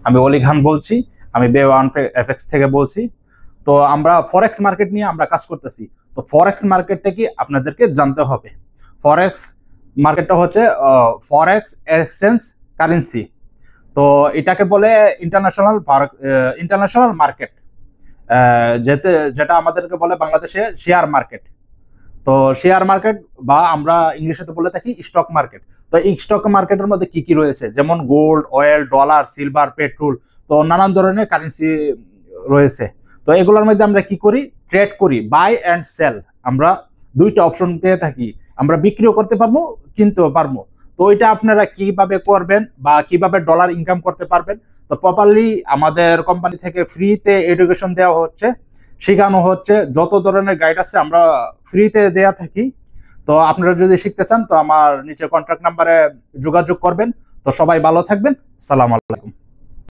আমি অলি খান বলছি। আমি বে1 এফএক্স থেকে বলছি। তো আমরা ফরেক্স মার্কেট নিয়ে আমরা কাজ করতেছি। তো ফরেক্স মার্কেটটা কি আপনাদেরকে জানতে হবে। ফরেক্স মার্কেটটা হচ্ছে ফরেক্স এক্সচেঞ্জ কারেন্সি। তো এটাকে বলে ইন্টারন্যাশনাল মার্কেট, যেটা আমাদেরকে বলে বাংলাদেশে শেয়ার মার্কেট। তো শেয়ার মার্কেট বা আমরা ইংলিশে তো বলে থাকি স্টক মার্কেট। তো এই স্টক মার্কেটের মধ্যে কি কি রয়েছে, যেমন gold, oil, dollar, silver, petrol, তো নানান ধরনের কারেন্সি রয়েছে। তো এগুলোর মধ্যে আমরা কি করি, ট্রেড করি, বাই অ্যান্ড সেল। আমরা দুইটা অপশন পেয়ে থাকি, আমরা বিক্রিও করতে পারবো, কিনতেও পারবো। তো এটা আপনারা কিভাবে করবেন বা কিভাবে ডলার ইনকাম করতে পারবেন, তো প্রপারলি আমাদের কোম্পানি থেকে ফ্রিতে এডুকেশন দেওয়া হচ্ছে, শেখানো হচ্ছে। যত ধরনের গাইড আছে আমরা ফ্রিতে দেয়া থাকি। তো আপনারা যদি শিখতে চান তো আমার নিচে কন্ট্যাক্ট নাম্বারে যোগাযোগ করবেন। তো সবাই ভালো থাকবেন। সালাম আলাইকুম।